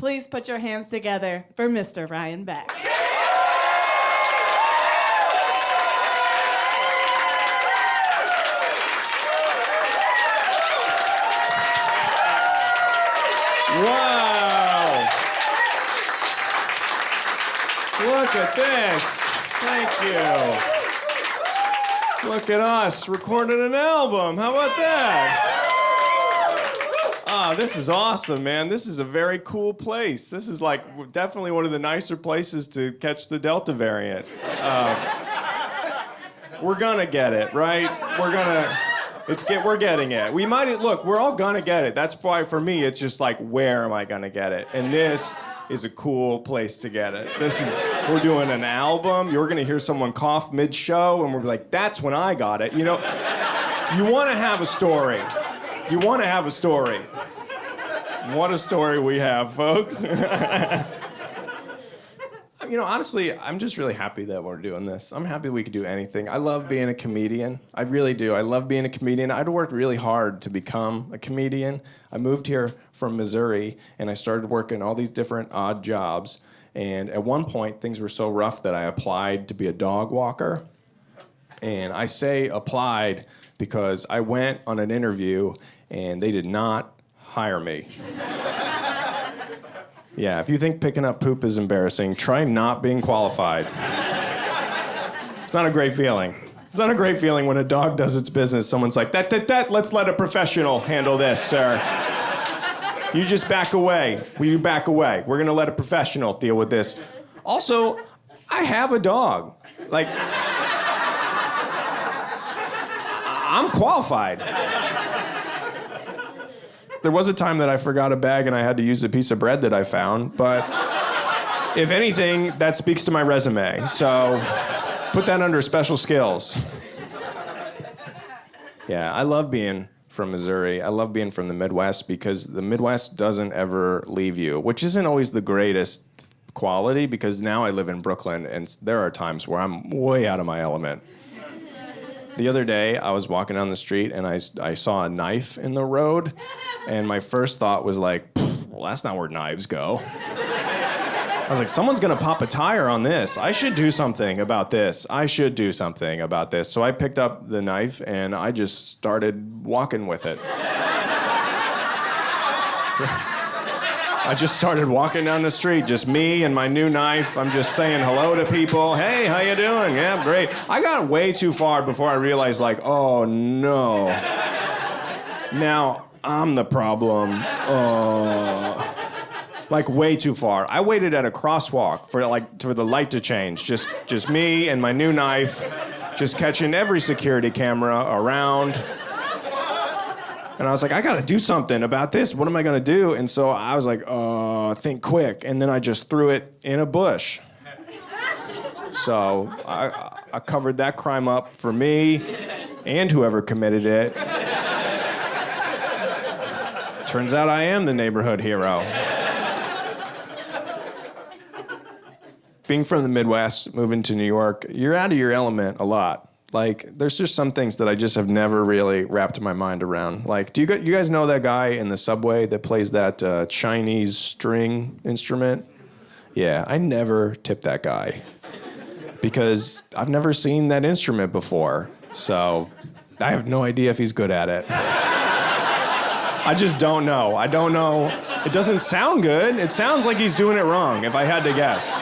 Please put your hands together for Mr. Ryan Beck. Wow! Look at this. Thank you. Look at us recording an album. How about that? Ah, this is awesome, man. This is a very cool place. This is like definitely one of the nicer places to catch the Delta variant. We're gonna get it, right? We're getting it. We might look. We're all gonna get it. That's why for me, it's just like, where am I gonna get it? And this is a cool place to get it. We're doing an album. You're gonna hear someone cough mid-show, and we're like, that's when I got it. You know, you want to have a story. You want to have a story. What a story we have, folks. You know, honestly, I'm just really happy that we're doing this. I'm happy we could do anything. I love being a comedian. I really do. I love being a comedian. I'd worked really hard to become a comedian. I moved here from Missouri, and I started working all these different odd jobs. And at one point, things were so rough that I applied to be a dog walker. And I say applied because I went on an interview, and they did not hire me. Yeah, if you think picking up poop is embarrassing, try not being qualified. It's not a great feeling. It's not a great feeling when a dog does its business. Someone's like, let's let a professional handle this, sir. You just back away. Will you back away? We're gonna let a professional deal with this. Also, I have a dog. Like, I'm qualified. There was a time that I forgot a bag and I had to use a piece of bread that I found, but if anything, that speaks to my resume. So put that under special skills. Yeah, I love being from Missouri. I love being from the Midwest because the Midwest doesn't ever leave you, which isn't always the greatest quality because now I live in Brooklyn and there are times where I'm way out of my element. The other day, I was walking down the street and I saw a knife in the road, and my first thought was like, well, that's not where knives go. I was like, someone's gonna pop a tire on this. I should do something about this. So I picked up the knife and I just started walking with it. I just started walking down the street, just me and my new knife. I'm just saying hello to people. Hey, how you doing? Yeah, great. I got way too far before I realized, like, oh no. Now I'm the problem. Like way too far. I waited at a crosswalk for the light to change. Just me and my new knife, just catching every security camera around. And I was like, I gotta do something about this. What am I gonna do? And so I was like, think quick. And then I just threw it in a bush. So I covered that crime up for me and whoever committed it. Turns out I am the neighborhood hero. Being from the Midwest, moving to New York, you're out of your element a lot. Like, there's just some things that I just have never really wrapped my mind around. Like, you guys know that guy in the subway that plays that Chinese string instrument? Yeah, I never tip that guy because I've never seen that instrument before. So I have no idea if he's good at it. I just don't know. I don't know. It doesn't sound good. It sounds like he's doing it wrong, if I had to guess.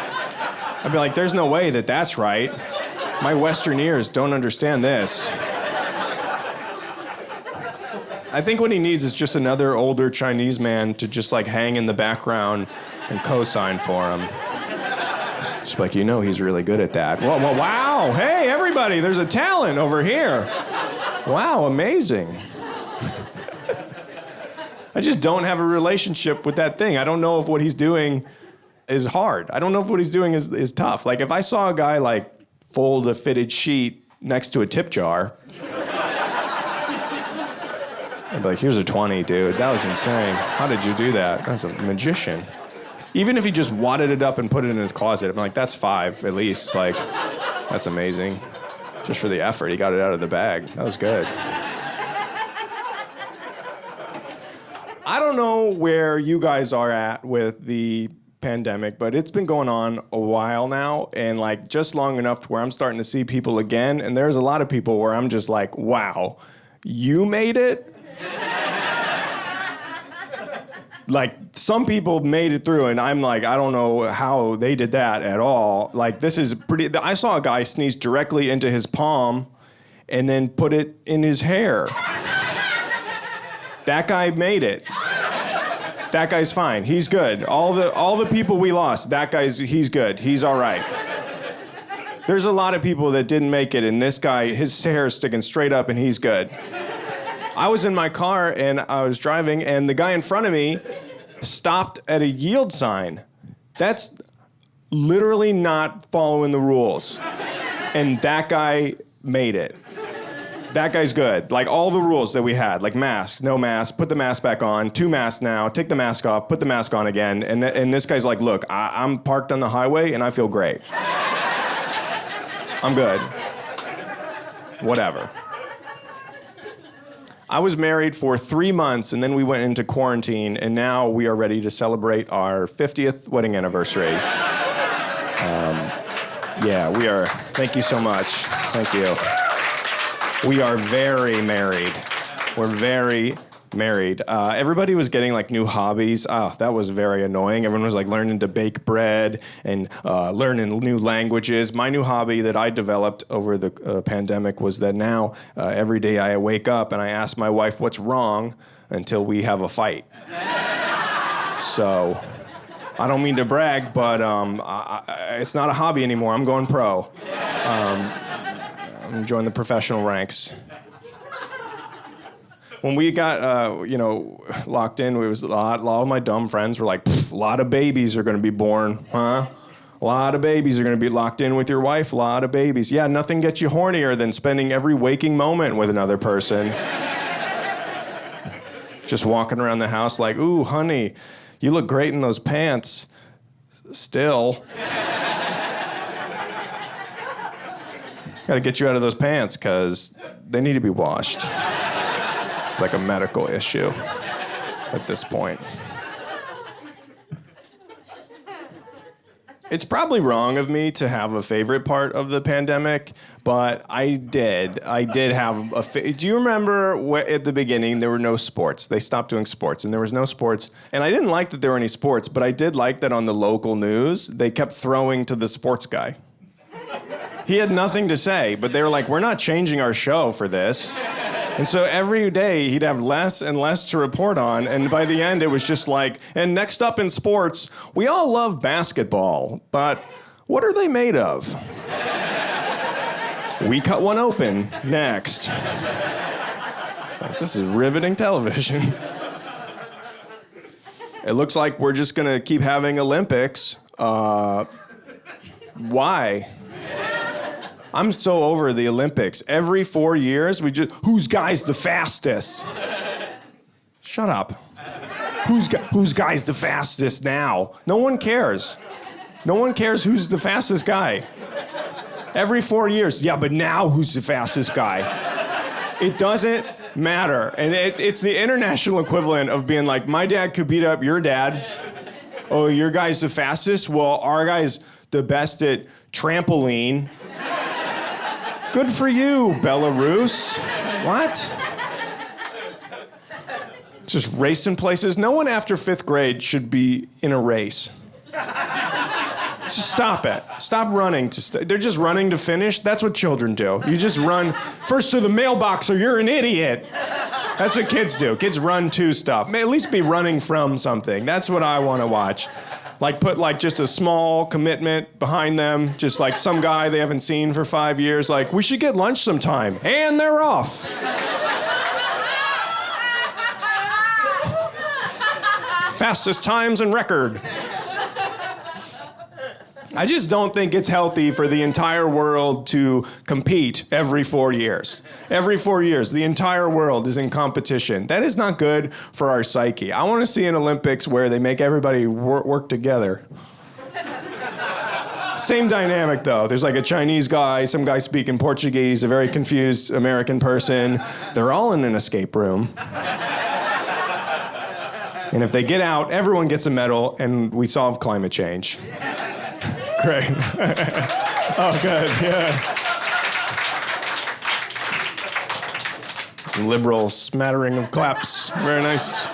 I'd be like, there's no way that that's right. My Western ears don't understand this. I think what he needs is just another older Chinese man to just like hang in the background and co-sign for him. Just like, you know, he's really good at that. Well, wow, hey, everybody, there's a talent over here. Wow, amazing. I just don't have a relationship with that thing. I don't know if what he's doing is hard. I don't know if what he's doing is tough. Like, if I saw a guy like fold a fitted sheet next to a tip jar, I'd be like, here's a 20, dude. That was insane. How did you do that? That's a magician. Even if he just wadded it up and put it in his closet, I'm like, that's 5 at least. Like, that's amazing. Just for the effort, he got it out of the bag. That was good. I don't don't know where you guys are at with the pandemic, but it's been going on a while now, and like just long enough to where I'm starting to see people again, and there's a lot of people where I'm just like, wow, you made it? Like, some people made it through, and I'm like, I don't know how they did that at all. Like, this is pretty... I saw a guy sneeze directly into his palm and then put it in his hair. That guy made it. That guy's fine. He's good. All the people we lost, he's good. He's all right. There's a lot of people that didn't make it, and this guy, his hair is sticking straight up, and he's good. I was in my car, and I was driving, and the guy in front of me stopped at a yield sign. That's literally not following the rules. And that guy made it. That guy's good. Like, all the rules that we had, like mask, no mask, put the mask back on, 2 masks now, take the mask off, put the mask on again. And this guy's like, look, I'm parked on the highway, and I feel great. I'm good. Whatever. I was married for 3 months, and then we went into quarantine, and now we are ready to celebrate our 50th wedding anniversary. Yeah, we are. Thank you so much. Thank you. We are very married. We're very married. Everybody was getting like new hobbies. Oh, that was very annoying. Everyone was like learning to bake bread and learning new languages. My new hobby that I developed over the pandemic was that now every day I wake up and I ask my wife what's wrong until we have a fight. So I don't mean to brag, but it's not a hobby anymore. I'm going pro. I'm joining the professional ranks. When we got, locked in, it was a lot of my dumb friends were like, a lot of babies are going to be born, huh? A lot of babies are going to be locked in with your wife, a lot of babies. Yeah, nothing gets you hornier than spending every waking moment with another person. Just walking around the house like, ooh, honey, you look great in those pants. Still. Gotta get you out of those pants, because they need to be washed. It's like a medical issue at this point. It's probably wrong of me to have a favorite part of the pandemic, but I did. I did have do you remember at the beginning there were no sports? They stopped doing sports, and there was no sports. And I didn't like that there were any sports, but I did like that on the local news, they kept throwing to the sports guy. He had nothing to say, but they were like, we're not changing our show for this. And so every day he'd have less and less to report on, and by the end it was just like, and next up in sports, we all love basketball, but what are they made of? We cut one open. Next. This is riveting television. It looks like we're just gonna keep having Olympics. Why? I'm so over the Olympics. Every 4 years, whose guy's the fastest? Shut up. Whose guy's the fastest now? No one cares. No one cares who's the fastest guy. Every 4 years, yeah, but now who's the fastest guy? It doesn't matter. And it's the international equivalent of being like, my dad could beat up your dad. Oh, your guy's the fastest? Well, our guy's the best at trampoline. Good for you, Belarus. What? Just racing places. No one after 5th grade should be in a race. Just stop it. Stop running. They're just running to finish. That's what children do. You just run first to the mailbox or you're an idiot. That's what kids do. Kids run to stuff. May at least be running from something. That's what I want to watch. Like, put like just a small commitment behind them, just like some guy they haven't seen for 5 years, like, we should get lunch sometime, and they're off. Fastest times in record. I just don't think it's healthy for the entire world to compete every 4 years. Every 4 years, the entire world is in competition. That is not good for our psyche. I want to see an Olympics where they make everybody work together. Same dynamic, though. There's like a Chinese guy, some guy speaking Portuguese, a very confused American person. They're all in an escape room. And if they get out, everyone gets a medal, and we solve climate change. Great. Oh, good, yeah. Liberal smattering of claps. Very nice.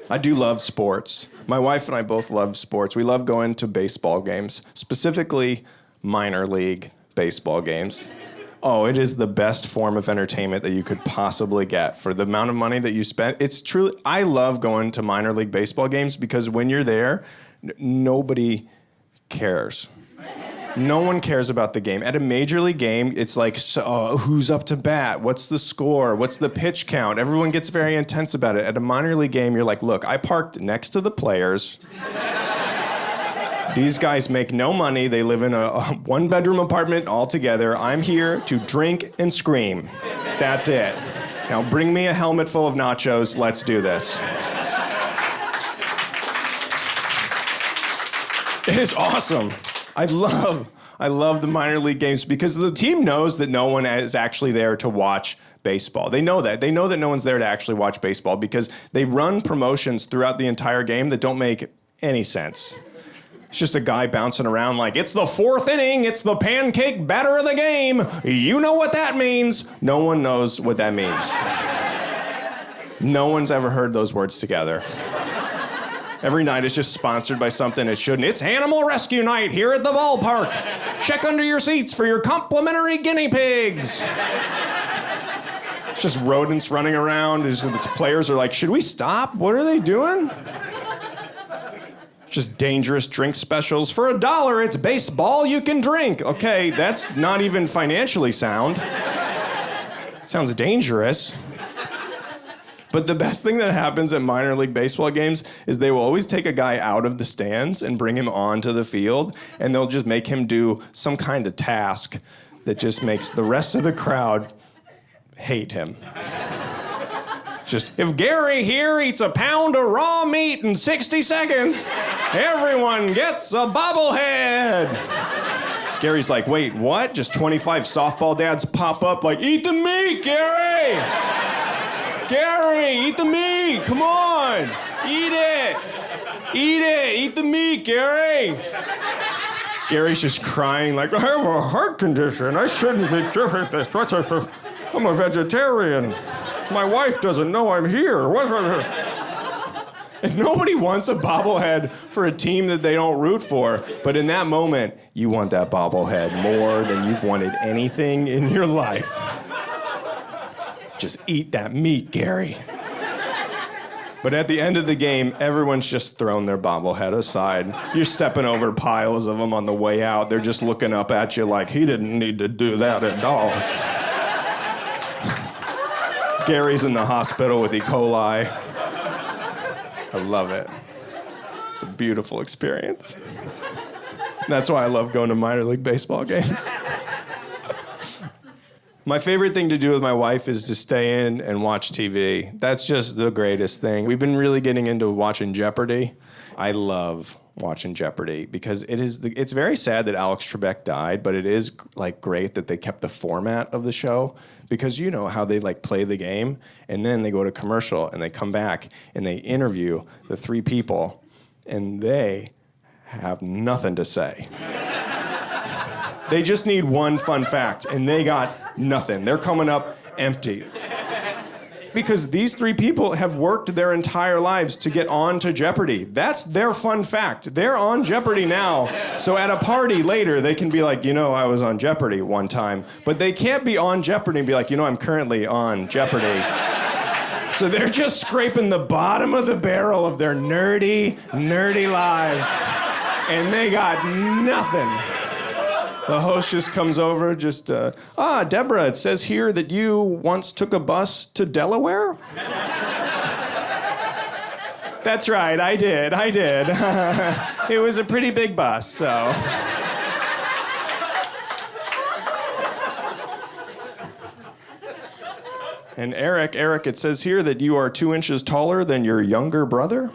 I do love sports. My wife and I both love sports. We love going to baseball games, specifically minor league baseball games. Oh, it is the best form of entertainment that you could possibly get for the amount of money that you spend. It's truly, I love going to minor league baseball games because when you're there, nobody cares. No one cares about the game. At a major league game, it's like, so, who's up to bat? What's the score? What's the pitch count? Everyone gets very intense about it. At a minor league game, you're like, look, I parked next to the players. These guys make no money. They live in a one-bedroom apartment all together. I'm here to drink and scream. That's it. Now bring me a helmet full of nachos. Let's do this. It is awesome. I love the minor league games because the team knows that no one is actually there to watch baseball. They know that. They know that no one's there to actually watch baseball because they run promotions throughout the entire game that don't make any sense. It's just a guy bouncing around like, it's the fourth inning, it's the pancake batter of the game. You know what that means. No one knows what that means. No one's ever heard those words together. Every night is just sponsored by something it shouldn't. It's Animal Rescue Night here at the ballpark. Check under your seats for your complimentary guinea pigs. It's just rodents running around. Its players are like, should we stop? What are they doing? Just dangerous drink specials. For $1, it's baseball you can drink. Okay, that's not even financially sound. Sounds dangerous. But the best thing that happens at minor league baseball games is they will always take a guy out of the stands and bring him onto the field, and they'll just make him do some kind of task that just makes the rest of the crowd hate him. Just, if Gary here eats a pound of raw meat in 60 seconds, everyone gets a bobblehead. Gary's like, wait, what? Just 25 softball dads pop up like, eat the meat, Gary! Gary, eat the meat, come on! Eat it! Eat it, eat the meat, Gary! Gary's just crying like, I have a heart condition, I shouldn't be doing this. I'm a vegetarian. My wife doesn't know I'm here. And nobody wants a bobblehead for a team that they don't root for. But in that moment, you want that bobblehead more than you've wanted anything in your life. Just eat that meat, Gary. But at the end of the game, everyone's just thrown their bobblehead aside. You're stepping over piles of them on the way out. They're just looking up at you like, he didn't need to do that at all. Gary's in the hospital with E. coli. I love it. It's a beautiful experience. That's why I love going to minor league baseball games. My favorite thing to do with my wife is to stay in and watch TV. That's just the greatest thing. We've been really getting into watching Jeopardy. I love watching Jeopardy because it's very sad that Alex Trebek died, but it is like great that they kept the format of the show because you know how they like play the game and then they go to commercial and they come back and they interview the three people and they have nothing to say. They just need one fun fact, and they got nothing. They're coming up empty. Because these three people have worked their entire lives to get on to Jeopardy. That's their fun fact. They're on Jeopardy now. So at a party later, they can be like, you know, I was on Jeopardy one time. But they can't be on Jeopardy and be like, you know, I'm currently on Jeopardy. So they're just scraping the bottom of the barrel of their nerdy lives. And they got nothing. The host just comes over, Deborah, it says here that you once took a bus to Delaware? That's right, I did. It was a pretty big bus, so. And Eric, it says here that you are 2 inches taller than your younger brother?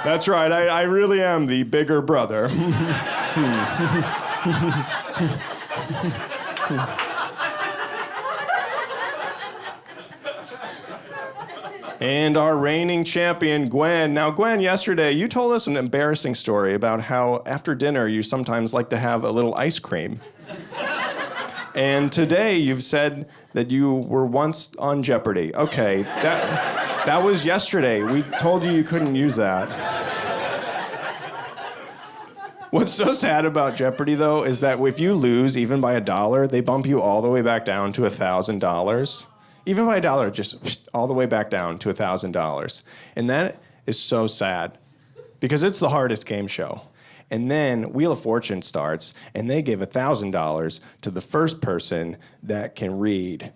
That's right, I really am the bigger brother. And our reigning champion, Gwen. Now, Gwen, yesterday you told us an embarrassing story about how after dinner you sometimes like to have a little ice cream. And today you've said that you were once on Jeopardy. Okay, that was yesterday. We told you couldn't use that. What's so sad about Jeopardy, though, is that if you lose even by $1, they bump you all the way back down to $1,000. Even by $1, just all the way back down to $1,000. And that is so sad because it's the hardest game show. And then Wheel of Fortune starts, and they give $1,000 to the first person that can read.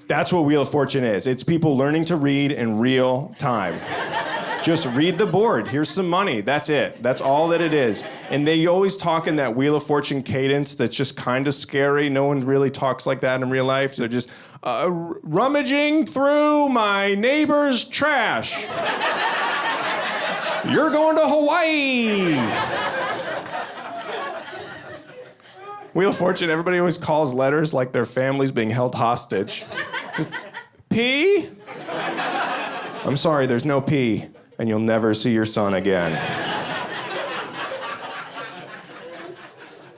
That's what Wheel of Fortune is. It's people learning to read in real time. Just read the board. Here's some money. That's it. That's all that it is. And they always talk in that Wheel of Fortune cadence that's just kind of scary. No one really talks like that in real life. They're just rummaging through my neighbor's trash. You're going to Hawaii. Wheel of Fortune, everybody always calls letters like their family's being held hostage. Just, P? I'm sorry, there's no P. And you'll never see your son again.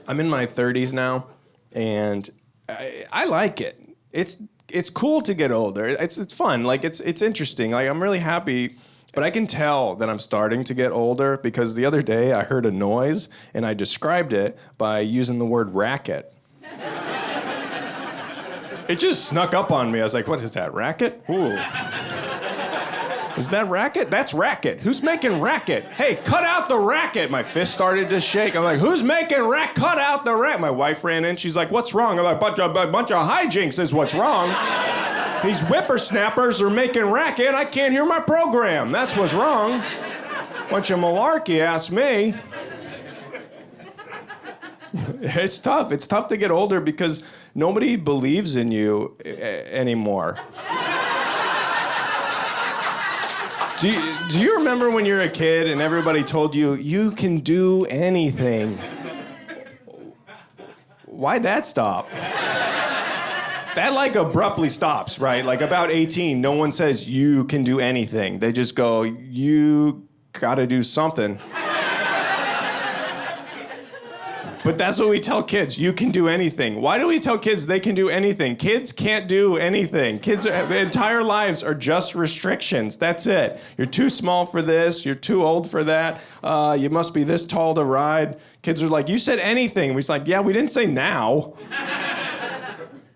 I'm in my 30s now, and I like it. It's cool to get older. It's fun. Like it's interesting. Like I'm really happy, but I can tell that I'm starting to get older because the other day I heard a noise and I described it by using the word racket. It just snuck up on me. I was like, what is that, racket? Ooh. Is that racket? That's racket. Who's making racket? Hey, cut out the racket. My fist started to shake. I'm like, who's making racket? Cut out the racket. My wife ran in. She's like, what's wrong? I'm like, a bunch of hijinks is what's wrong. These whippersnappers are making racket. I can't hear my program. That's what's wrong. Bunch of malarkey, ask me. It's tough. It's tough to get older because nobody believes in you anymore. Do you remember when you were a kid and everybody told you, you can do anything? Why'd that stop? That like abruptly stops, right? Like about 18, no one says you can do anything. They just go, you gotta do something. But that's what we tell kids. You can do anything. Why do we tell kids they can do anything? Kids can't do anything. Their entire lives are just restrictions. That's it. You're too small for this. You're too old for that. You must be this tall to ride. Kids are like, you said anything. We're like, yeah, we didn't say now.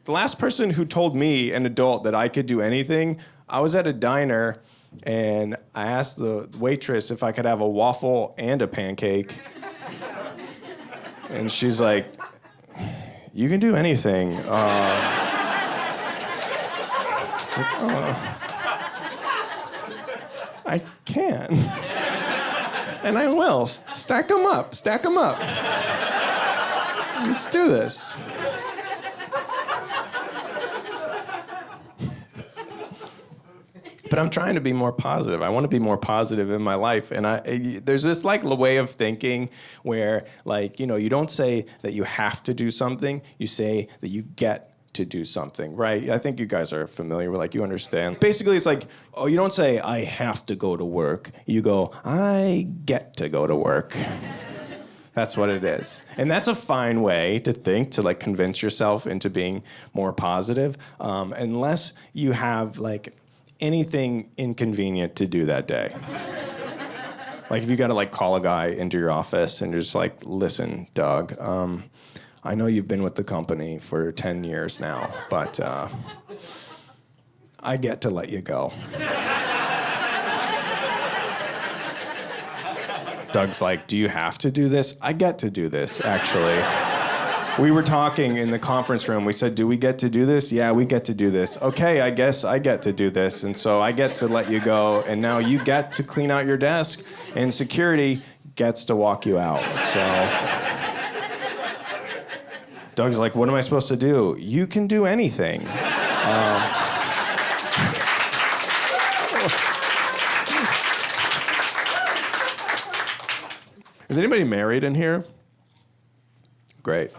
The last person who told me, an adult, that I could do anything, I was at a diner and I asked the waitress if I could have a waffle and a pancake. And she's like, you can do anything. It's like, I can. And I will. Stack them up. Stack them up. Let's do this. But I'm trying to be more positive. I want to be more positive in my life. And there's this like way of thinking where like, you don't say that you have to do something. You say that you get to do something, right? I think you guys are familiar with, like, you understand. Basically, it's like, oh, you don't say, I have to go to work. You go, I get to go to work. That's what it is. And that's a fine way to think, to like convince yourself into being more positive, unless you have like anything inconvenient to do that day. Like if you gotta like call a guy into your office and you're just like, listen, Doug, I know you've been with the company for 10 years now, but I get to let you go. Doug's like, do you have to do this? I get to do this, actually. We were talking in the conference room. We said, do we get to do this? Yeah, we get to do this. Okay, I guess I get to do this. And so I get to let you go. And now you get to clean out your desk. And security gets to walk you out. So Doug's like, what am I supposed to do? You can do anything. Is anybody married in here? Great.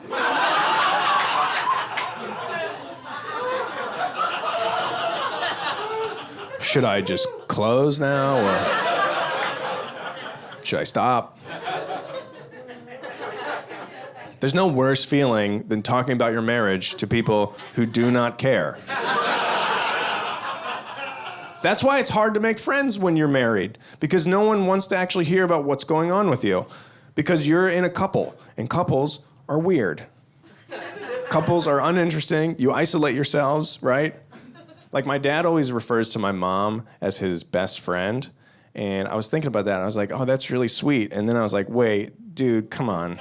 should I just close now or should I stop? There's no worse feeling than talking about your marriage to people who do not care. That's why it's hard to make friends when you're married, because no one wants to actually hear about what's going on with you, because you're in a couple, and couples are weird. Couples are uninteresting. You isolate yourselves, right? Like my dad always refers to my mom as his best friend, and I was thinking about that. I was like, oh, that's really sweet. And then I was like, wait, dude, come on.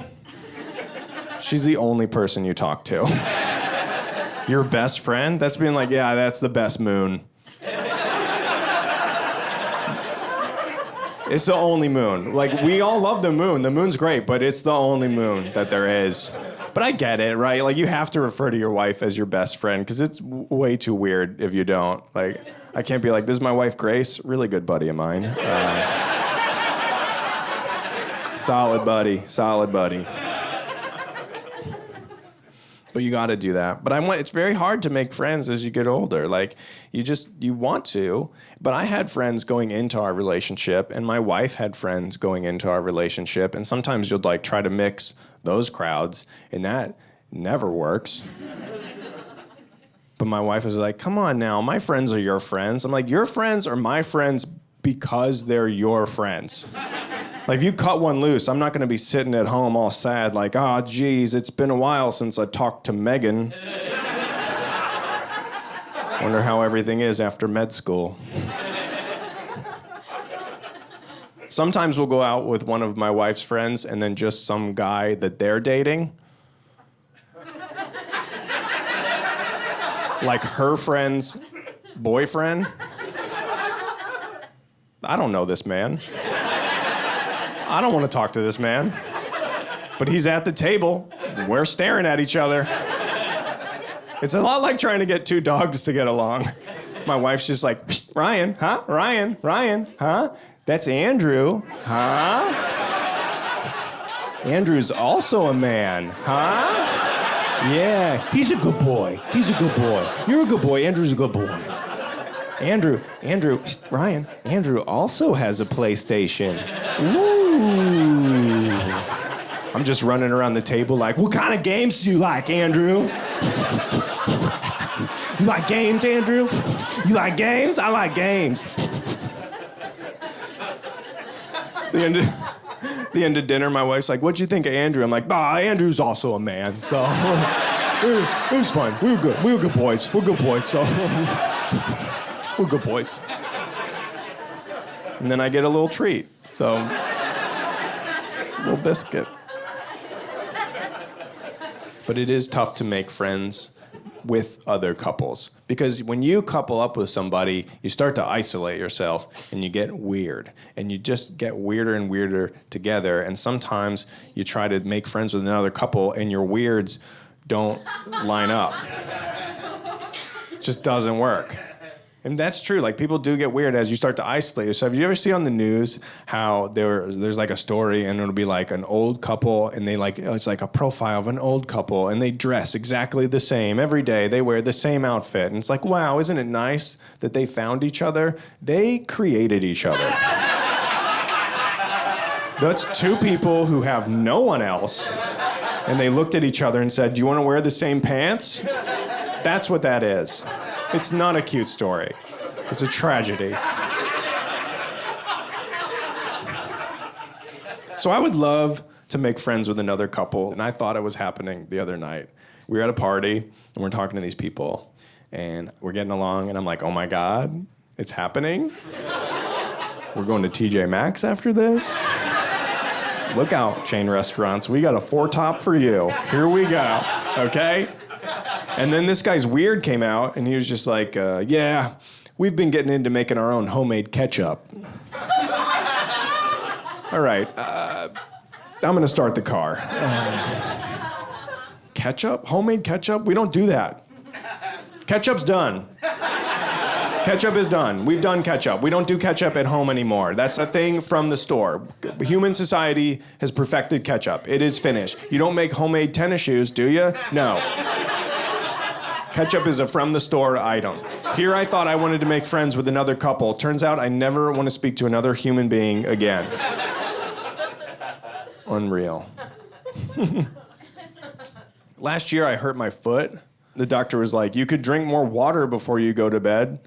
She's the only person you talk to. Your best friend? That's being like, yeah, that's the best moon. It's the only moon. Like, we all love the moon. The moon's great, but it's the only moon that there is. But I get it, right? Like, you have to refer to your wife as your best friend, because it's way too weird if you don't. Like, I can't be like, this is my wife, Grace. Really good buddy of mine. Solid buddy. Solid buddy. But you got to do that. But it's very hard to make friends as you get older. Like, you want to. But I had friends going into our relationship, and my wife had friends going into our relationship. And sometimes you'll like try to mix those crowds, and that never works. But my wife was like, come on now, my friends are your friends. I'm like, your friends are my friends because they're your friends. Like, if you cut one loose, I'm not going to be sitting at home all sad like, oh, geez, it's been a while since I talked to Megan. Wonder how everything is after med school. Sometimes we'll go out with one of my wife's friends and then just some guy that they're dating. Like her friend's boyfriend. I don't know this man. I don't want to talk to this man. But he's at the table. We're staring at each other. It's a lot like trying to get two dogs to get along. My wife's just like, Ryan, huh? Ryan, huh? That's Andrew, huh? Andrew's also a man, huh? Yeah, he's a good boy. He's a good boy. You're a good boy. Andrew's a good boy. Ryan, Andrew also has a PlayStation. Ooh. I'm just running around the table like, what kind of games do you like, Andrew? You like games, Andrew? You like games? I like games. The end of dinner, my wife's like, what'd you think of Andrew? I'm like, Andrew's also a man, so it was fun. We were good. We were good boys. We're good boys, so we're good boys. And then I get a little treat, so a little biscuit. But it is tough to make friends with other couples, because when you couple up with somebody, you start to isolate yourself and you get weird, and you just get weirder and weirder together. And sometimes you try to make friends with another couple and your weirds don't line up. It just doesn't work. And that's true. Like, people do get weird as you start to isolate yourself. You ever see on the news how there's like a story, and it'll be like an old couple, and they it's like a profile of an old couple, and they dress exactly the same every day. They wear the same outfit, and it's like, wow, isn't it nice that they found each other? They created each other. That's two people who have no one else, and they looked at each other and said, do you want to wear the same pants? That's what that is. It's not a cute story. It's a tragedy. So I would love to make friends with another couple, and I thought it was happening the other night. We were at a party, and we're talking to these people, and we're getting along, and I'm like, oh my God, it's happening? We're going to TJ Maxx after this? Look out, chain restaurants. We got a 4-top for you. Here we go, okay? And then this guy's weird came out, and he was just like, yeah, we've been getting into making our own homemade ketchup. All right, I'm gonna start the car. Ketchup? Homemade ketchup? We don't do that. Ketchup's done. Ketchup is done. We've done ketchup. We don't do ketchup at home anymore. That's a thing from the store. Human society has perfected ketchup. It is finished. You don't make homemade tennis shoes, do you? No. Ketchup is a from-the-store item. Here I thought I wanted to make friends with another couple. Turns out I never want to speak to another human being again. Unreal. Last year I hurt my foot. The doctor was like, you could drink more water before you go to bed.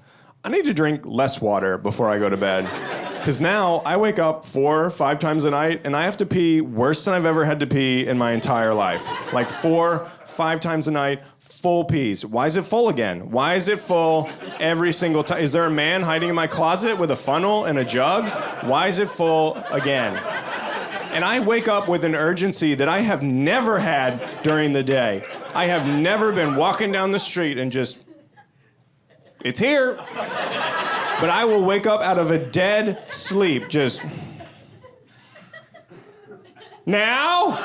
I need to drink less water before I go to bed. Because now I wake up 4 or 5 times a night and I have to pee worse than I've ever had to pee in my entire life. Like 4, 5 times a night, full pees. Why is it full again? Why is it full every single time? Is there a man hiding in my closet with a funnel and a jug? Why is it full again? And I wake up with an urgency that I have never had during the day. I have never been walking down the street and just, it's here. But I will wake up out of a dead sleep, just, now?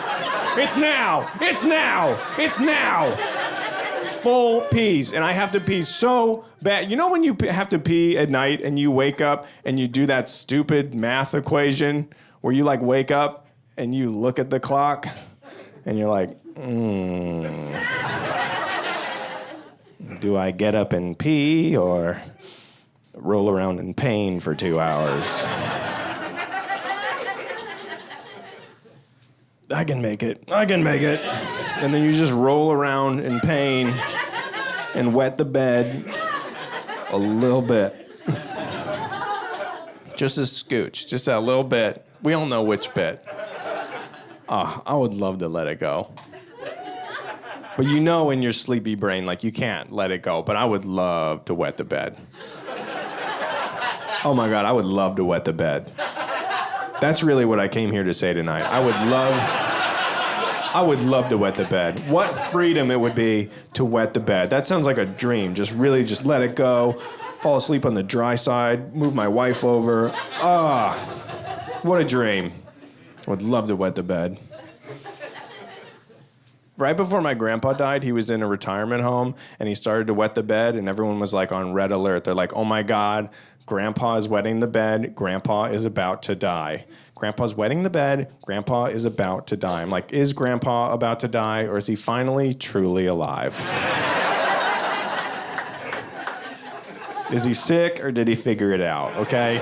It's now. It's now. It's now. Full pees. And I have to pee so bad. You know when you have to pee at night and you wake up and you do that stupid math equation where you like wake up and you look at the clock and you're like, do I get up and pee or roll around in pain for 2 hours? I can make it. I can make it. And then you just roll around in pain and wet the bed a little bit. Just a scooch, just a little bit. We all know which bit. I would love to let it go. But you know in your sleepy brain, like you can't let it go, but I would love to wet the bed. Oh my God, I would love to wet the bed. That's really what I came here to say tonight. I would love to wet the bed. What freedom it would be to wet the bed. That sounds like a dream. Just really just let it go. Fall asleep on the dry side. Move my wife over. What a dream. I would love to wet the bed. Right before my grandpa died, he was in a retirement home, and he started to wet the bed, and everyone was like on red alert. They're like, oh my God, Grandpa is wetting the bed. Grandpa is about to die. Grandpa's wetting the bed. Grandpa is about to die. I'm like, is Grandpa about to die, or is he finally truly alive? Is he sick, or did he figure it out, okay?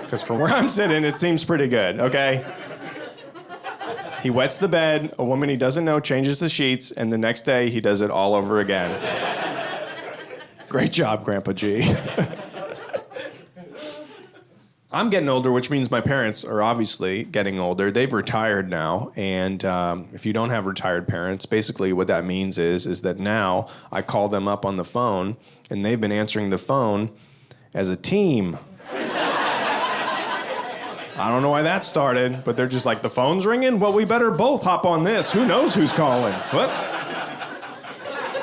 Because from where I'm sitting, it seems pretty good, okay? He wets the bed, a woman he doesn't know changes the sheets, and the next day he does it all over again. Great job, Grandpa G. I'm getting older, which means my parents are obviously getting older. They've retired now, and if you don't have retired parents, basically what that means is that now I call them up on the phone, and they've been answering the phone as a team. I don't know why that started, but they're just like, the phone's ringing? Well, we better both hop on this. Who knows who's calling? What?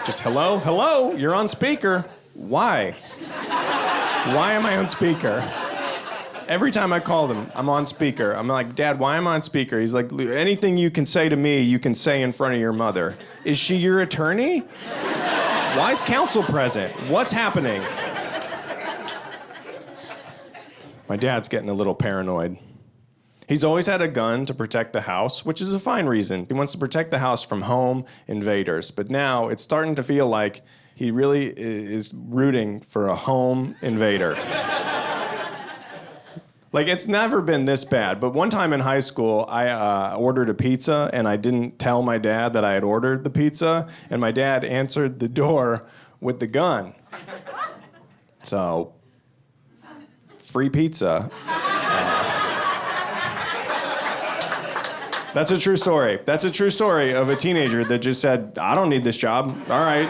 Just hello? Hello? You're on speaker. Why? Why am I on speaker? Every time I call them, I'm on speaker. I'm like, Dad, why am I on speaker? He's like, anything you can say to me, you can say in front of your mother. Is she your attorney? Why is counsel present? What's happening? My dad's getting a little paranoid. He's always had a gun to protect the house, which is a fine reason. He wants to protect the house from home invaders. But now it's starting to feel like he really is rooting for a home invader. Like, it's never been this bad. But one time in high school, I ordered a pizza, and I didn't tell my dad that I had ordered the pizza. And my dad answered the door with the gun. So, free pizza. That's a true story. That's a true story of a teenager that just said, I don't need this job. All right.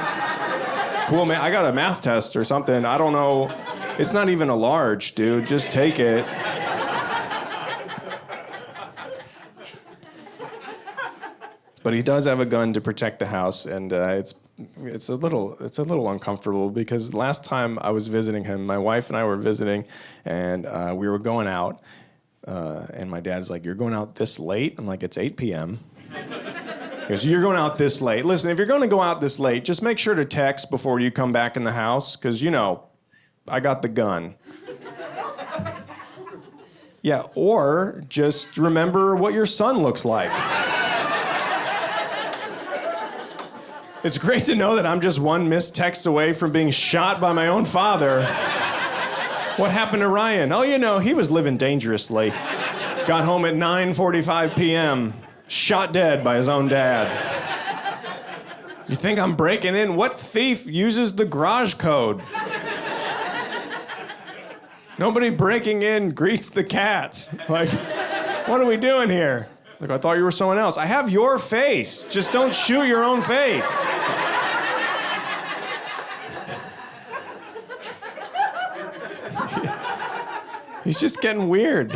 Cool, man. I got a math test or something. I don't know. It's not even a large, dude. Just take it. But he does have a gun to protect the house, and it's a little uncomfortable because last time I was visiting him, my wife and I were visiting, and we were going out, and my dad's like, "You're going out this late?" I'm like, "It's 8 p.m." He goes, "You're going out this late. Listen, if you're going to go out this late, just make sure to text before you come back in the house, because you know, I got the gun." Yeah, or just remember what your son looks like. It's great to know that I'm just one missed text away from being shot by my own father. What happened to Ryan? Oh, he was living dangerously. Got home at 9:45 p.m., shot dead by his own dad. You think I'm breaking in? What thief uses the garage code? Nobody breaking in greets the cats. Like, what are we doing here? Like, I thought you were someone else. I have your face. Just don't shoot your own face. He's just getting weird.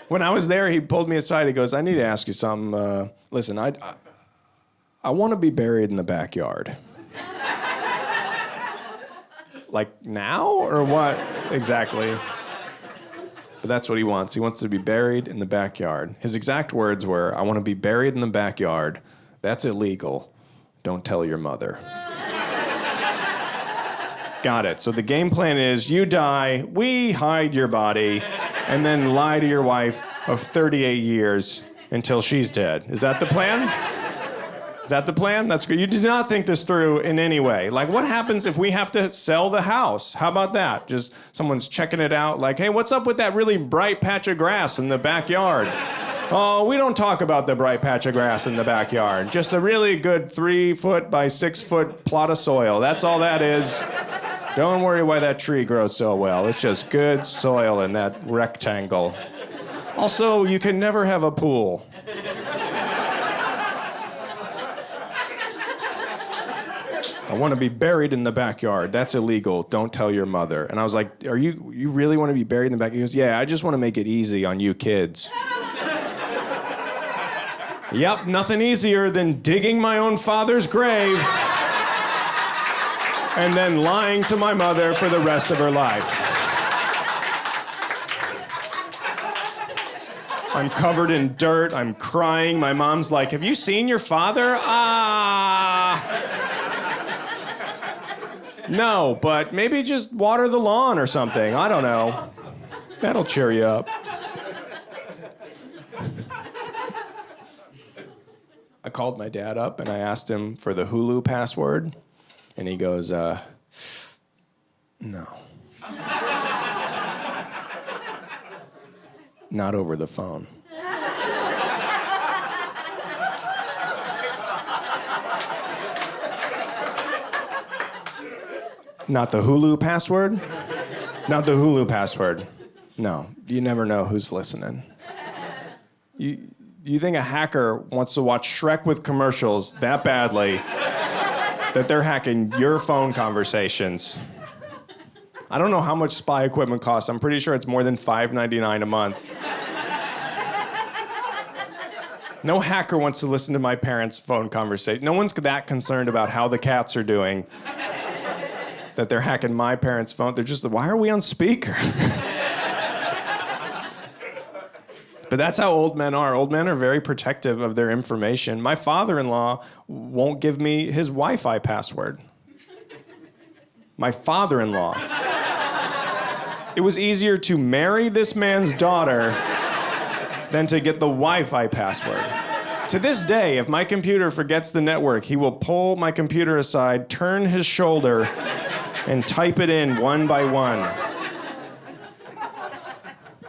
When I was there, he pulled me aside. He goes, I need to ask you something. Listen, I want to be buried in the backyard. Like now or what exactly? But that's what he wants. He wants to be buried in the backyard. His exact words were, I want to be buried in the backyard. That's illegal. Don't tell your mother. Got it. So the game plan is you die, we hide your body, and then lie to your wife of 38 years until she's dead. Is that the plan? Is that the plan? That's good. You did not think this through in any way. Like, what happens if we have to sell the house? How about that? Just someone's checking it out, like, hey, what's up with that really bright patch of grass in the backyard? Oh, we don't talk about the bright patch of grass in the backyard. Just a really good 3-foot by 6-foot plot of soil. That's all that is. Don't worry why that tree grows so well. It's just good soil in that rectangle. Also, you can never have a pool. I want to be buried in the backyard. That's illegal. Don't tell your mother. And I was like, you really want to be buried in the backyard? He goes, yeah, I just want to make it easy on you kids. Yep, nothing easier than digging my own father's grave and then lying to my mother for the rest of her life. I'm covered in dirt. I'm crying. My mom's like, have you seen your father? No, but maybe just water the lawn or something. I don't know. That'll cheer you up. I called my dad up and I asked him for the Hulu password. And he goes, no. Not over the phone. Not the Hulu password? Not the Hulu password. No, you never know who's listening. You think a hacker wants to watch Shrek with commercials that badly that they're hacking your phone conversations? I don't know how much spy equipment costs. I'm pretty sure it's more than $5.99 a month. No hacker wants to listen to my parents' phone conversation. No one's that concerned about how the cats are doing that they're hacking my parents' phone. They're just, why are we on speaker? But that's how old men are. Old men are very protective of their information. My father-in-law won't give me his Wi-Fi password. My father-in-law. It was easier to marry this man's daughter than to get the Wi-Fi password. To this day, if my computer forgets the network, he will pull my computer aside, turn his shoulder, and type it in one by one.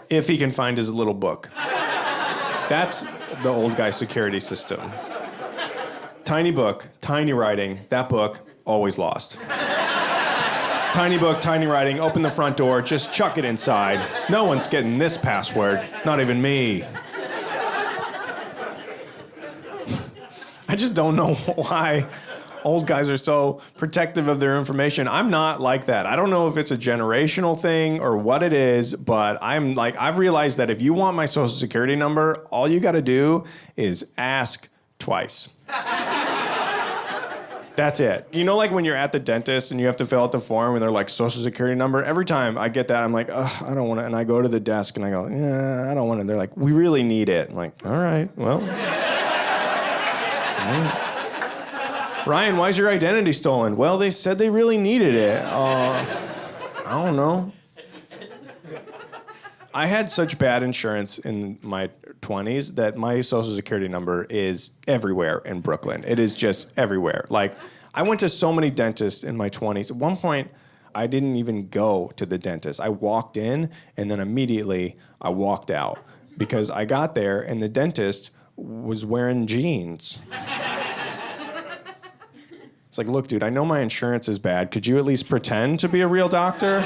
If he can find his little book. That's the old guy security system. Tiny book, tiny writing, that book, always lost. Tiny book, tiny writing, open the front door, just chuck it inside. No one's getting this password, not even me. I just don't know why old guys are so protective of their information. I'm not like that. I don't know if it's a generational thing or what it is, but I'm like, I've realized that if you want my social security number, all you gotta do is ask twice. That's it. You know, like when you're at the dentist and you have to fill out the form and they're like, social security number? Every time I get that, I'm like, ugh, I don't want it. And I go to the desk and I go, yeah, I don't want it. They're like, we really need it. I'm like, all right, well. All right. Ryan, why's your identity stolen? Well, they said they really needed it. I don't know. I had such bad insurance in my 20s that my social security number is everywhere in Brooklyn. It is just everywhere. Like, I went to so many dentists in my 20s. At one point, I didn't even go to the dentist. I walked in, and then immediately I walked out because I got there, and the dentist was wearing jeans. It's like, look, dude, I know my insurance is bad. Could you at least pretend to be a real doctor?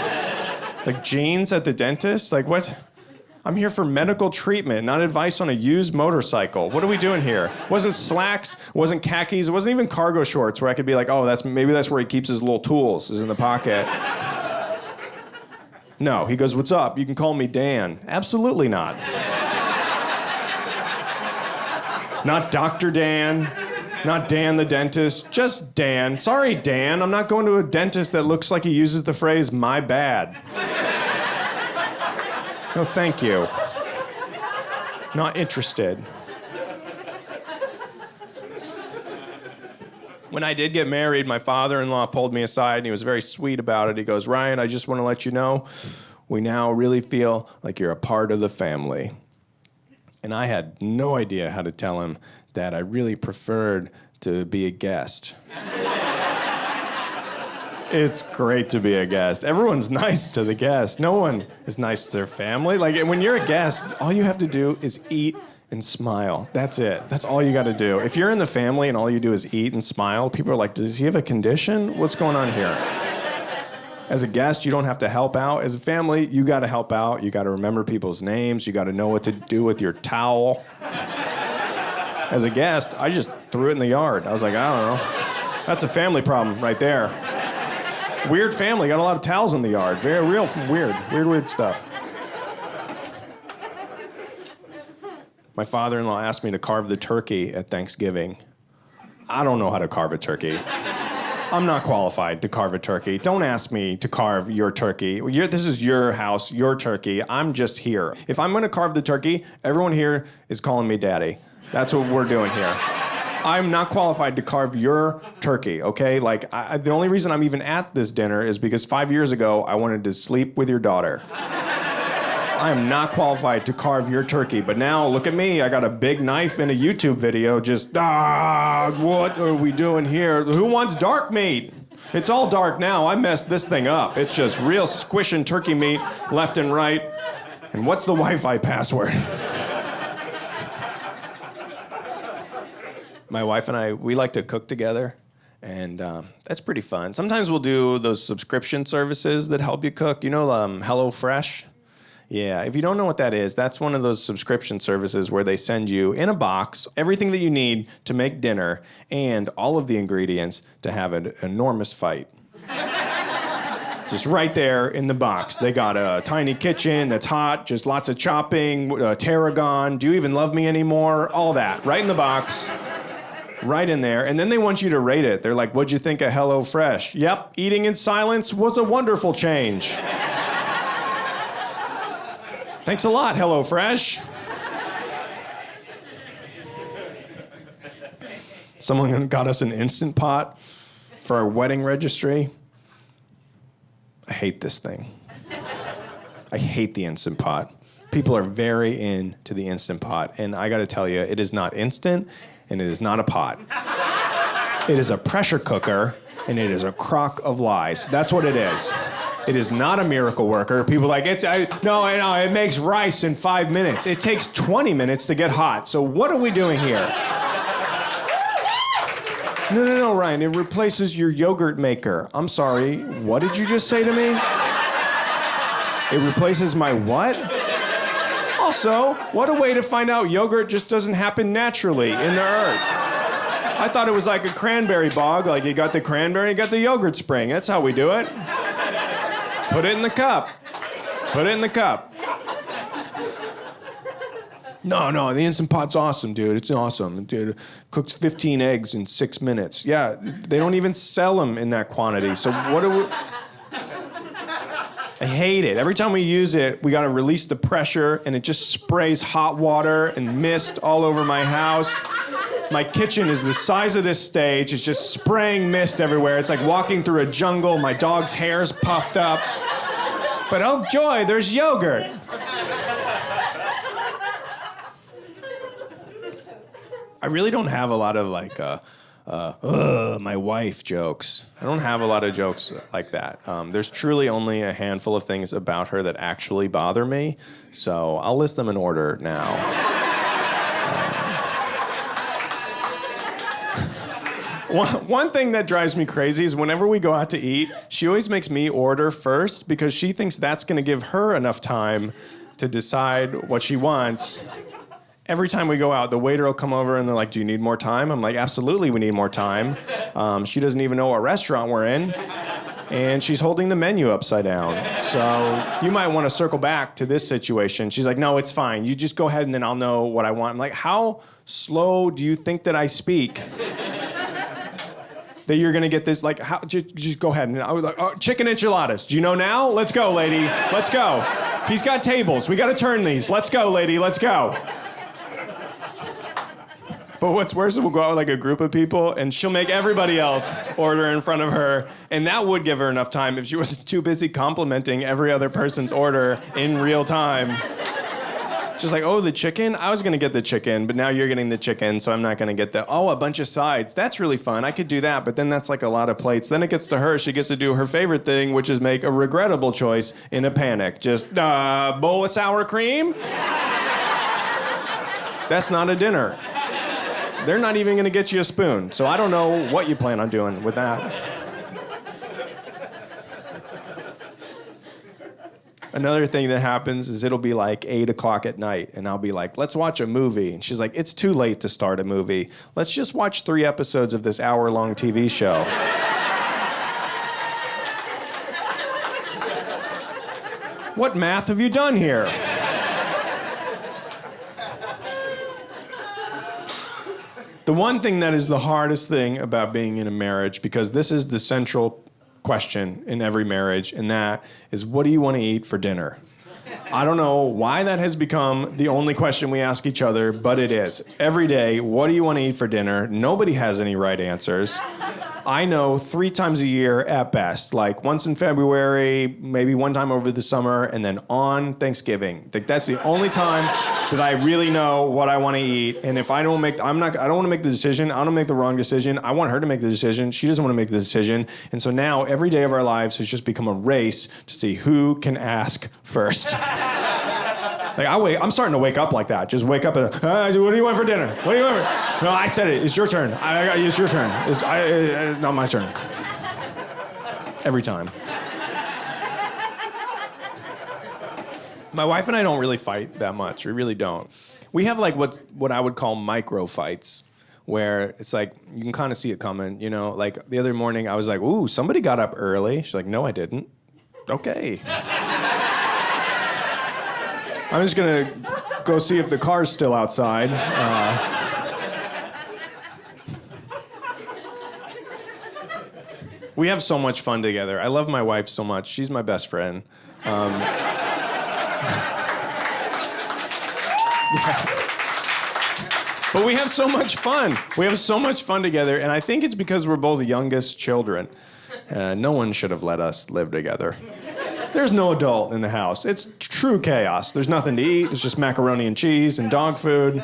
Like, jeans at the dentist? Like, what? I'm here for medical treatment, not advice on a used motorcycle. What are we doing here? It wasn't slacks, it wasn't khakis, it wasn't even cargo shorts where I could be like, oh, maybe that's where he keeps his little tools, is in the pocket. No, he goes, what's up? You can call me Dan. Absolutely not. Not Dr. Dan. Not Dan the dentist, just Dan. Sorry, Dan, I'm not going to a dentist that looks like he uses the phrase, my bad. No, thank you. Not interested. When I did get married, my father-in-law pulled me aside, and he was very sweet about it. He goes, Ryan, I just want to let you know, we now really feel like you're a part of the family. And I had no idea how to tell him that I really preferred to be a guest. It's great to be a guest. Everyone's nice to the guest. No one is nice to their family. Like, when you're a guest, all you have to do is eat and smile. That's it. That's all you got to do. If you're in the family and all you do is eat and smile, people are like, does he have a condition? What's going on here? As a guest, you don't have to help out. As a family, you got to help out. You got to remember people's names. You got to know what to do with your towel. As a guest, I just threw it in the yard. I was like, I don't know. That's a family problem right there. Weird family, got a lot of towels in the yard. Very real, weird stuff. My father-in-law asked me to carve the turkey at Thanksgiving. I don't know how to carve a turkey. I'm not qualified to carve a turkey. Don't ask me to carve your turkey. This is your house, your turkey. I'm just here. If I'm going to carve the turkey, everyone here is calling me daddy. That's what we're doing here. I'm not qualified to carve your turkey, okay? Like, the only reason I'm even at this dinner is because 5 years ago, I wanted to sleep with your daughter. I am not qualified to carve your turkey, but now, look at me. I got a big knife in a YouTube video, just, what are we doing here? Who wants dark meat? It's all dark now. I messed this thing up. It's just real squishing turkey meat left and right. And what's the Wi-Fi password? My wife and I, we like to cook together, and that's pretty fun. Sometimes we'll do those subscription services that help you cook. You know, HelloFresh? Yeah, if you don't know what that is, that's one of those subscription services where they send you in a box everything that you need to make dinner and all of the ingredients to have an enormous fight. Just right there in the box. They got a tiny kitchen that's hot, just lots of chopping, tarragon, do you even love me anymore? All that, right in the box. Right in there, and then they want you to rate it. They're like, what'd you think of HelloFresh? Yep, eating in silence was a wonderful change. Thanks a lot, HelloFresh. Someone got us an Instant Pot for our wedding registry. I hate this thing. I hate the Instant Pot. People are very into the Instant Pot, and I gotta tell you, it is not instant, and it is not a pot. It is a pressure cooker, and it is a crock of lies. That's what it is. It is not a miracle worker. People are like, no, it makes rice in 5 minutes. It takes 20 minutes to get hot. So what are we doing here? No, Ryan, it replaces your yogurt maker. I'm sorry, what did you just say to me? It replaces my what? Also, what a way to find out yogurt just doesn't happen naturally in the earth. I thought it was like a cranberry bog, like you got the cranberry, you got the yogurt spring. That's how we do it. Put it in the cup. Put it in the cup. No, the Instant Pot's awesome, dude. It's awesome. Dude, cooks 15 eggs in 6 minutes. Yeah, they don't even sell them in that quantity. So what do we... I hate it. Every time we use it, we got to release the pressure, and it just sprays hot water and mist all over my house. My kitchen is the size of this stage. It's just spraying mist everywhere. It's like walking through a jungle. My dog's hair's puffed up. But oh joy, there's yogurt. I really don't have a lot of my wife jokes. I don't have a lot of jokes like that. There's truly only a handful of things about her that actually bother me, so I'll list them in order now. One thing that drives me crazy is whenever we go out to eat, she always makes me order first because she thinks that's going to give her enough time to decide what she wants. Every time we go out, the waiter will come over and they're like, do you need more time? I'm like, absolutely, we need more time. She doesn't even know what restaurant we're in. And she's holding the menu upside down. So you might want to circle back to this situation. She's like, no, it's fine. You just go ahead and then I'll know what I want. I'm like, how slow do you think that I speak? That you're gonna get this, like, how, just go ahead. And I was like, oh, chicken enchiladas. Do you know now? Let's go, lady. Let's go. He's got tables. We gotta turn these. Let's go, lady. Let's go. But what's worse is we'll go out with like a group of people and she'll make everybody else order in front of her. And that would give her enough time if she wasn't too busy complimenting every other person's order in real time. Just like, oh, the chicken? I was gonna get the chicken, but now you're getting the chicken, so I'm not gonna get a bunch of sides. That's really fun. I could do that, but then that's like a lot of plates. Then it gets to her. She gets to do her favorite thing, which is make a regrettable choice in a panic. Just bowl of sour cream? That's not a dinner. They're not even gonna get you a spoon, so I don't know what you plan on doing with that. Another thing that happens is it'll be like 8 o'clock at night, and I'll be like, let's watch a movie. And she's like, it's too late to start a movie. Let's just watch 3 episodes of this hour-long TV show. What math have you done here? The one thing that is the hardest thing about being in a marriage, because this is the central question in every marriage, and that is, what do you want to eat for dinner? I don't know why that has become the only question we ask each other, but it is. Every day, what do you want to eat for dinner? Nobody has any right answers. I know 3 times a year at best, like once in February, maybe one time over the summer, and then on Thanksgiving. Like that's the only time that I really know what I want to eat. And if I don't I don't want to make the decision. I don't want to make the wrong decision. I want her to make the decision. She doesn't want to make the decision. And so now every day of our lives has just become a race to see who can ask first. Like I'm starting to wake up like that. Just wake up and, what do you want for dinner? What do you want for? No, I said it. It's your turn. It's your turn. It's not my turn. Every time. My wife and I don't really fight that much. We really don't. We have like what I would call micro fights, where it's like you can kind of see it coming. You know, like the other morning I was like, "Ooh, somebody got up early." She's like, "No, I didn't." Okay. I'm just gonna go see if the car's still outside. We have so much fun together. I love my wife so much. She's my best friend. But we have so much fun. We have so much fun together, and I think it's because we're both youngest children. No one should have let us live together. There's no adult in the house. It's true chaos. There's nothing to eat. It's just macaroni and cheese and dog food.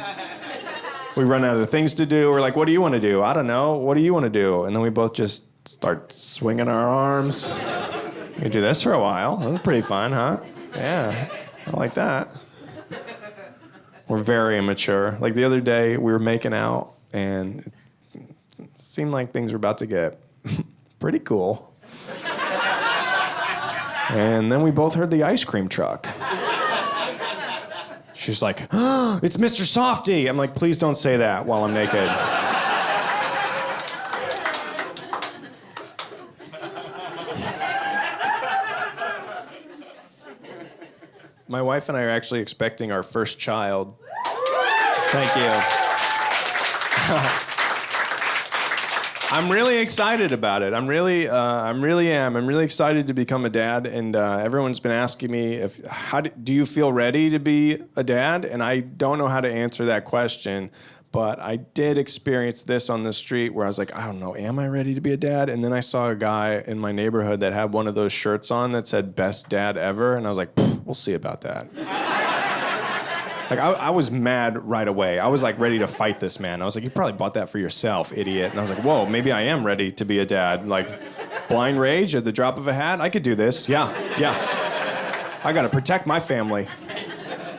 We run out of things to do. We're like, what do you want to do? I don't know. What do you want to do? And then we both just start swinging our arms. We do this for a while. That's pretty fun, huh? Yeah, I like that. We're very immature. Like the other day, we were making out, and it seemed like things were about to get pretty cool. And then we both heard the ice cream truck. She's like, oh, it's Mr. Softy. I'm like, please don't say that while I'm naked. My wife and I are actually expecting our first child. Thank you. I'm really excited about it. I'm really excited to become a dad, and everyone's been asking me do you feel ready to be a dad? And I don't know how to answer that question, but I did experience this on the street where I was like, I don't know, am I ready to be a dad? And then I saw a guy in my neighborhood that had one of those shirts on that said "Best Dad Ever," and I was like, we'll see about that. Like, I was mad right away. I was, like, ready to fight this man. I was like, you probably bought that for yourself, idiot. And I was like, whoa, maybe I am ready to be a dad. Like, blind rage at the drop of a hat? I could do this. Yeah. I got to protect my family.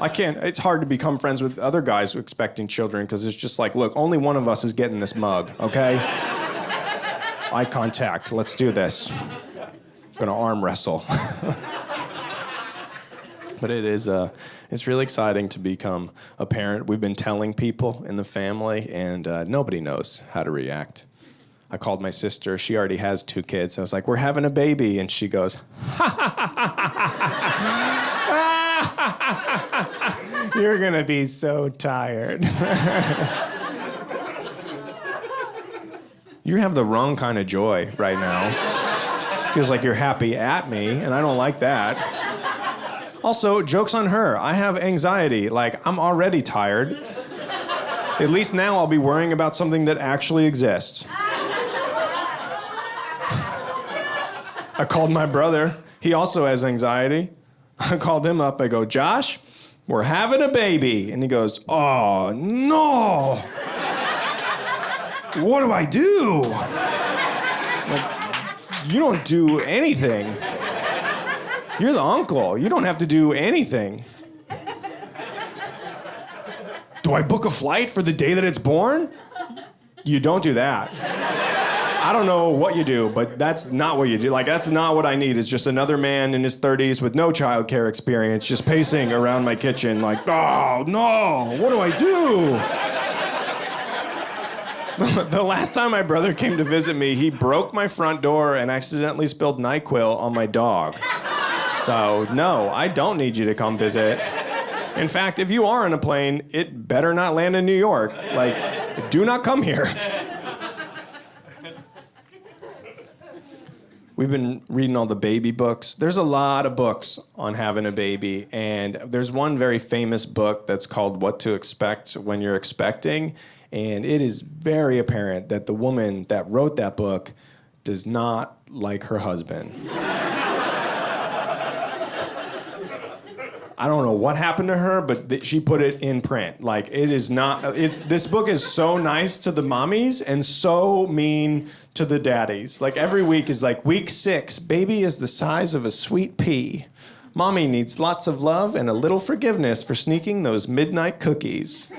I can't. It's hard to become friends with other guys expecting children because it's just like, look, only one of us is getting this mug, okay? Eye contact. Let's do this. I'm going to arm wrestle. But it's really exciting to become a parent. We've been telling people in the family, and nobody knows how to react. I called my sister. She already has 2 kids. I was like, we're having a baby. And she goes, you're going to be so tired. You have the wrong kind of joy right now. Feels like you're happy at me, and I don't like that. Also, joke's on her. I have anxiety. Like, I'm already tired. At least now I'll be worrying about something that actually exists. I called my brother. He also has anxiety. I called him up. I go, Josh, we're having a baby. And he goes, oh, no. What do I do? Like, you don't do anything. You're the uncle. You don't have to do anything. Do I book a flight for the day that it's born? You don't do that. I don't know what you do, but that's not what you do. Like, that's not what I need. It's just another man in his 30s with no childcare experience just pacing around my kitchen like, oh, no, what do I do? The last time my brother came to visit me, he broke my front door and accidentally spilled NyQuil on my dog. So, no, I don't need you to come visit. In fact, if you are on a plane, it better not land in New York. Like, do not come here. We've been reading all the baby books. There's a lot of books on having a baby, and there's one very famous book that's called What to Expect When You're Expecting, and it is very apparent that the woman that wrote that book does not like her husband. I don't know what happened to her, but she put it in print. Like, it is not... this book is so nice to the mommies and so mean to the daddies. Like, every week is like, week 6, baby is the size of a sweet pea. Mommy needs lots of love and a little forgiveness for sneaking those midnight cookies.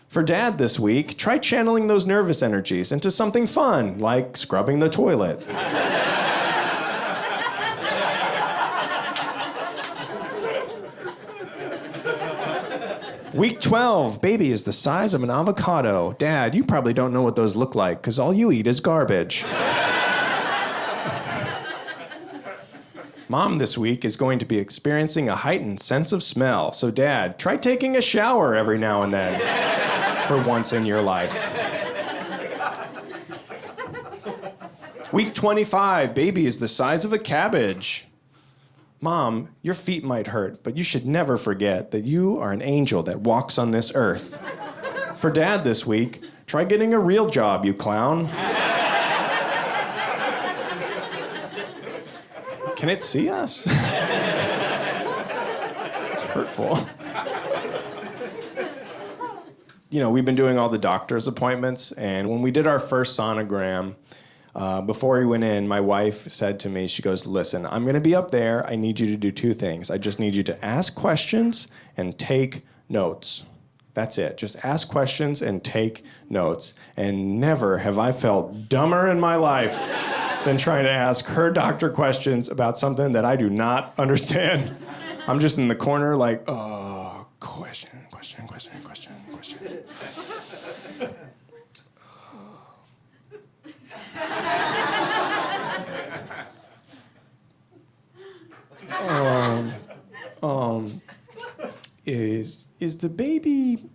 For dad this week, try channeling those nervous energies into something fun, like scrubbing the toilet. Week 12, baby is the size of an avocado. Dad, you probably don't know what those look like, because all you eat is garbage. Mom this week is going to be experiencing a heightened sense of smell. So Dad, try taking a shower every now and then, for once in your life. Week 25, baby is the size of a cabbage. Mom, your feet might hurt, but you should never forget that you are an angel that walks on this earth. For Dad this week, try getting a real job, you clown. Can it see us? It's hurtful. You know, we've been doing all the doctor's appointments, and when we did our first sonogram, before we went in, my wife said to me, she goes, listen, I'm going to be up there. I need you to do 2 things. I just need you to ask questions and take notes. That's it. Just ask questions and take notes. And never have I felt dumber in my life than trying to ask her doctor questions about something that I do not understand. I'm just in the corner like, question. Is the baby,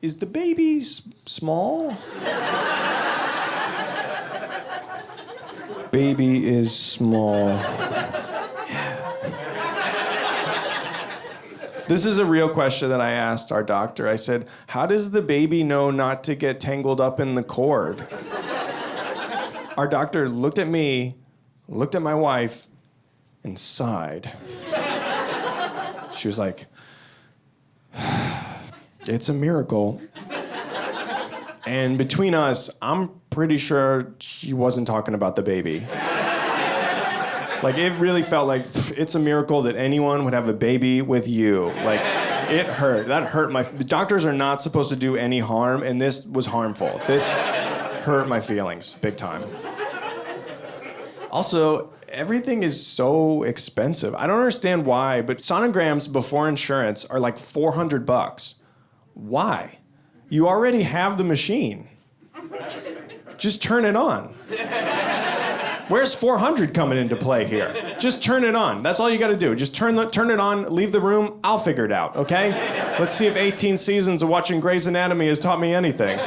is the baby small? Baby is small. This is a real question that I asked our doctor. I said, how does the baby know not to get tangled up in the cord? Our doctor looked at me, looked at my wife, and sighed. She was like, it's a miracle. And between us, I'm pretty sure she wasn't talking about the baby. Like, it really felt like, it's a miracle that anyone would have a baby with you. Like, it hurt. That hurt the doctors are not supposed to do any harm, and this was harmful. This hurt my feelings, big time. Also, everything is so expensive. I don't understand why, but sonograms before insurance are like $400. Why? You already have the machine. Just turn it on. Where's 400 coming into play here? Just turn it on. That's all you got to do. Just turn it on, leave the room. I'll figure it out, okay? Let's see if 18 seasons of watching Grey's Anatomy has taught me anything.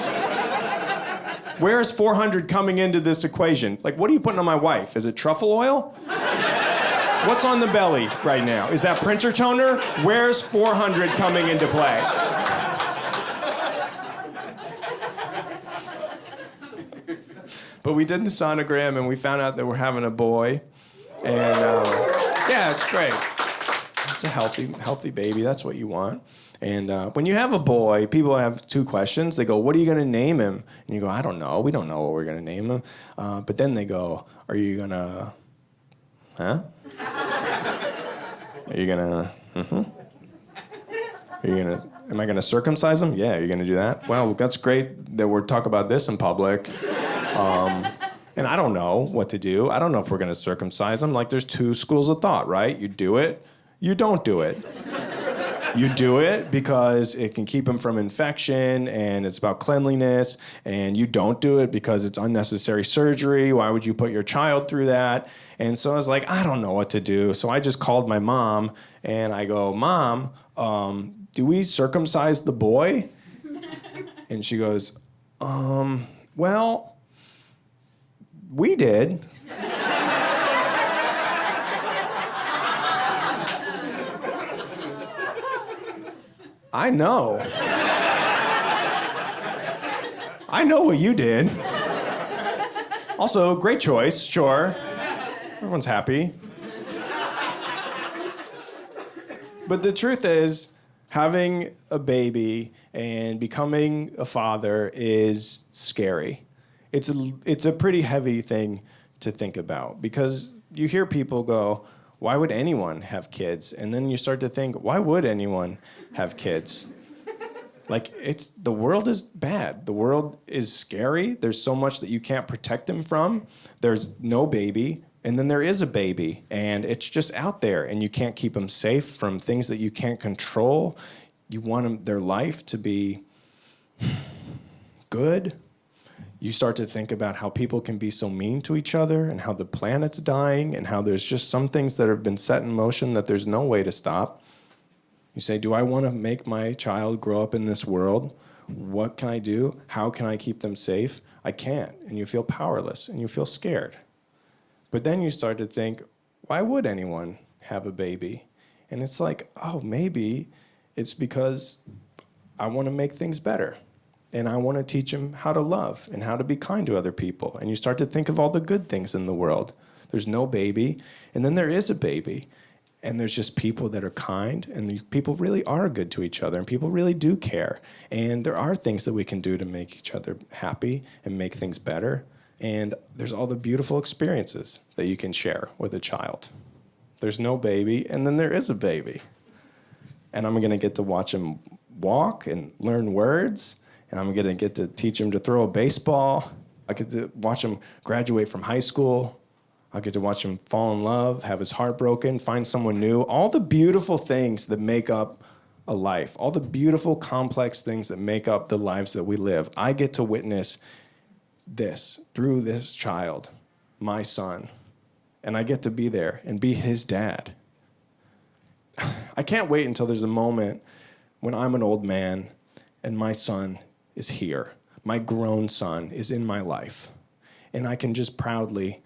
Where's 400 coming into this equation? Like, what are you putting on my wife? Is it truffle oil? What's on the belly right now? Is that printer toner? Where's 400 coming into play? But we did the sonogram, and we found out that we're having a boy. And yeah, it's great. It's a healthy baby. That's what you want. And when you have a boy, people have two questions. They go, what are you going to name him? And you go, I don't know. We don't know what we're going to name him. But then they go, are you going to, huh? Are you going to, Are you going to, am I going to circumcise him? Yeah, you're going to do that? Well, that's great that we're talking about this in public. And I don't know what to do. I don't know if we're going to circumcise him. Like, there's two schools of thought, right? You do it, you don't do it. You do it because it can keep him from infection, and it's about cleanliness, and you don't do it because it's unnecessary surgery. Why would you put your child through that? And so I was like, I don't know what to do. So I just called my mom, and I go, Mom, do we circumcise the boy? And she goes, well, we did. I know. I know what you did. Also, great choice, sure. Everyone's happy. But the truth is, having a baby and becoming a father is scary. It's a pretty heavy thing to think about, because you hear people go, why would anyone have kids? And then you start to think, why would anyone have kids? Like, the world is bad. The world is scary. There's so much that you can't protect them from. There's no baby, and then there is a baby, and it's just out there, and you can't keep them safe from things that you can't control. You want their life to be good. You start to think about how people can be so mean to each other, and how the planet's dying, and how there's just some things that have been set in motion that there's no way to stop. You say, do I want to make my child grow up in this world? What can I do? How can I keep them safe? I can't. And you feel powerless, and you feel scared. But then you start to think, why would anyone have a baby? And it's like, oh, maybe it's because I want to make things better. And I want to teach them how to love and how to be kind to other people. And you start to think of all the good things in the world. There's no baby, and then there is a baby. And there's just people that are kind, and people really are good to each other, and people really do care. And there are things that we can do to make each other happy and make things better. And there's all the beautiful experiences that you can share with a child. There's no baby, and then there is a baby. And I'm going to get to watch him walk and learn words. And I'm going to get to teach him to throw a baseball. I get to watch him graduate from high school. I get to watch him fall in love, have his heart broken, find someone new. All the beautiful things that make up a life. All the beautiful, complex things that make up the lives that we live. I get to witness this through this child, my son. And I get to be there and be his dad. I can't wait until there's a moment when I'm an old man and my son is here. My grown son is in my life. And I can just proudly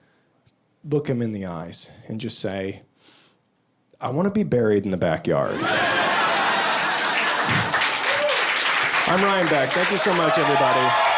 look him in the eyes and just say, I want to be buried in the backyard. I'm Ryan Beck. Thank you so much, everybody.